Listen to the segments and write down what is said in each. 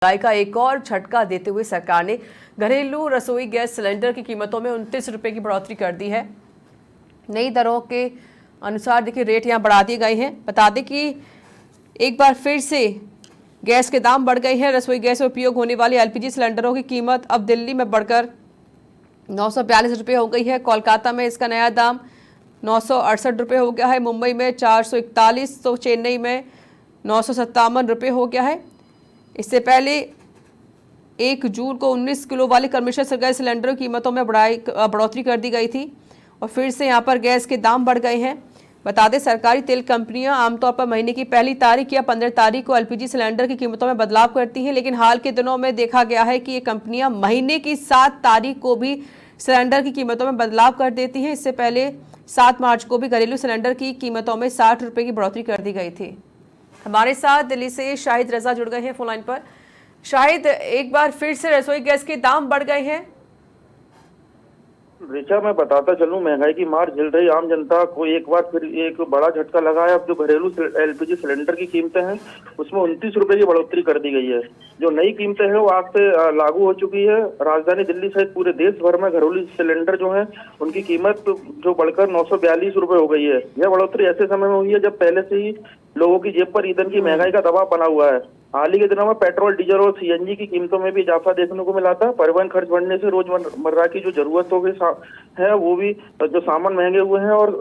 महंगाई का एक और झटका देते हुए सरकार ने घरेलू रसोई गैस सिलेंडर की कीमतों में 29 रुपये की बढ़ोतरी कर दी है। नई दरों के अनुसार देखिए रेट यहाँ बढ़ा दिए गए हैं। बता दें कि एक बार फिर से गैस के दाम बढ़ गए हैं। रसोई गैस में उपयोग होने वाले एलपीजी सिलेंडरों की कीमत अब दिल्ली में बढ़कर 942 रुपये हो गई है। कोलकाता में इसका नया दाम 968 रुपये हो गया है। मुंबई में 441, तो चेन्नई में 957 रुपये हो गया है। इससे पहले 1 जून को 19 किलो वाले कमर्शियल गैस सिलेंडर की कीमतों में बढ़ोतरी कर दी गई थी और फिर से यहां पर गैस के दाम बढ़ गए हैं। बता दें सरकारी तेल कंपनियां आमतौर पर महीने की पहली तारीख या 15 तारीख को एलपीजी सिलेंडर की कीमतों में बदलाव करती हैं, लेकिन हाल के दिनों में देखा गया है कि ये कंपनियां महीने की 7 तारीख को भी सिलेंडर की कीमतों में बदलाव कर देती हैं। इससे पहले 7 मार्च को भी घरेलू सिलेंडर की कीमतों में 60 रुपये की बढ़ोतरी कर दी गई थी। हमारे साथ दिल्ली से शाहिद रजा जुड़ गए हैं फोन लाइन पर। शाहिद, एक बार फिर से रसोई गैस के दाम बढ़ गए हैं। ऋचा, मैं बताता चलूं, महंगाई की मार झेल रही आम जनता को एक बार फिर एक बड़ा झटका लगा है। अब जो घरेलू एलपीजी सिलेंडर की कीमतें हैं उसमें 29 रुपए की बढ़ोतरी कर दी गई है। जो नई कीमतें हैं वो आज से लागू हो चुकी है। राजधानी दिल्ली सहित पूरे देश भर में घरेलू सिलेंडर जो है उनकी कीमत जो बढ़कर 942 रुपए हो गई है। यह बढ़ोतरी ऐसे समय में हुई है जब पहले से ही लोगों की जेब पर ईंधन की महंगाई का दबाव बना हुआ है। हाल ही के दिनों में पेट्रोल, डीजल और सीएनजी की कीमतों में भी इजाफा देखने को मिला था। परिवहन खर्च बढ़ने से रोजमर्रा की जो जरूरतों के है वो भी जो सामान महंगे हुए हैं और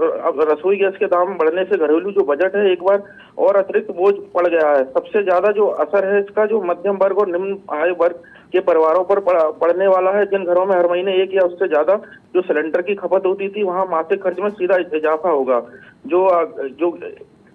रसोई गैस के दाम बढ़ने से घरेलू जो बजट है एक बार और अतिरिक्त बोझ पड़ गया है। सबसे ज्यादा जो असर है इसका जो मध्यम वर्ग और निम्न आय वर्ग के परिवारों पर पड़ने वाला है। जिन घरों में हर महीने एक या उससे ज्यादा जो सिलेंडर की खपत होती थी वहां मासिक खर्च में सीधा इजाफा होगा। जो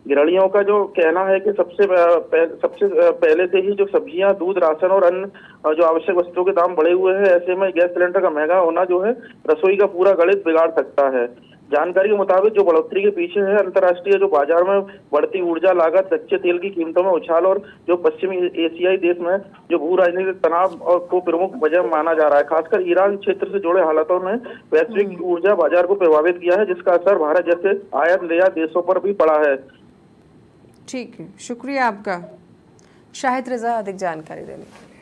गृहिणियों का जो कहना है कि सबसे पहले से ही जो सब्जियां, दूध, राशन और अन्य जो आवश्यक वस्तुओं के दाम बढ़े हुए हैं, ऐसे में गैस सिलेंडर का महंगा होना जो है रसोई का पूरा गणित बिगाड़ सकता है। जानकारी के मुताबिक जो बढ़ोतरी के पीछे है अंतर्राष्ट्रीय जो बाजार में बढ़ती ऊर्जा लागत, कच्चे तेल की कीमतों में उछाल और जो पश्चिमी एशियाई देश में जो भू राजनीतिक तनाव को प्रमुख वजह माना जा रहा है। खासकर ईरान क्षेत्र से जुड़े हालातों ने वैश्विक ऊर्जा बाजार को प्रभावित किया है, जिसका असर भारत जैसे आयात निर्यात देशों पर भी पड़ा है। ठीक है, शुक्रिया आपका शाहिद रजा अधिक जानकारी देने के लिए।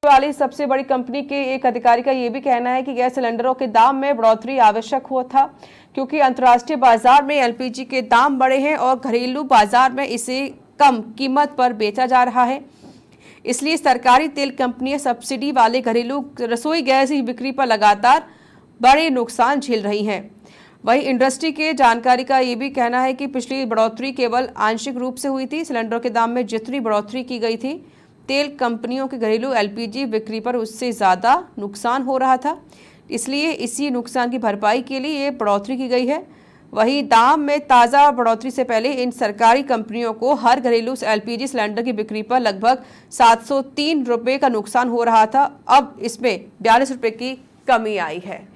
वाली सबसे बड़ी कंपनी के एक अधिकारी का यह भी कहना है कि गैस सिलेंडरों के दाम में बढ़ोतरी आवश्यक हुआ था, क्योंकि अंतर्राष्ट्रीय बाजार में एलपीजी के दाम बढ़े हैं और घरेलू बाजार में इसे कम कीमत पर बेचा जा रहा है। इसलिए सरकारी तेल कंपनियां सब्सिडी वाले घरेलू रसोई गैस की बिक्री पर लगातार बड़े नुकसान झेल रही हैं। वहीं इंडस्ट्री के जानकारी का ये भी कहना है कि पिछली बढ़ोतरी केवल आंशिक रूप से हुई थी। सिलेंडरों के दाम में जितनी बढ़ोतरी की गई थी, तेल कंपनियों के घरेलू एलपीजी बिक्री पर उससे ज़्यादा नुकसान हो रहा था। इसलिए इसी नुकसान की भरपाई के लिए ये बढ़ोतरी की गई है। वहीं दाम में ताज़ा बढ़ोतरी से पहले इन सरकारी कंपनियों को हर घरेलू एलपीजी सिलेंडर की बिक्री पर लगभग 703 रुपये का नुकसान हो रहा था। अब इसमें 42 रुपये की कमी आई है।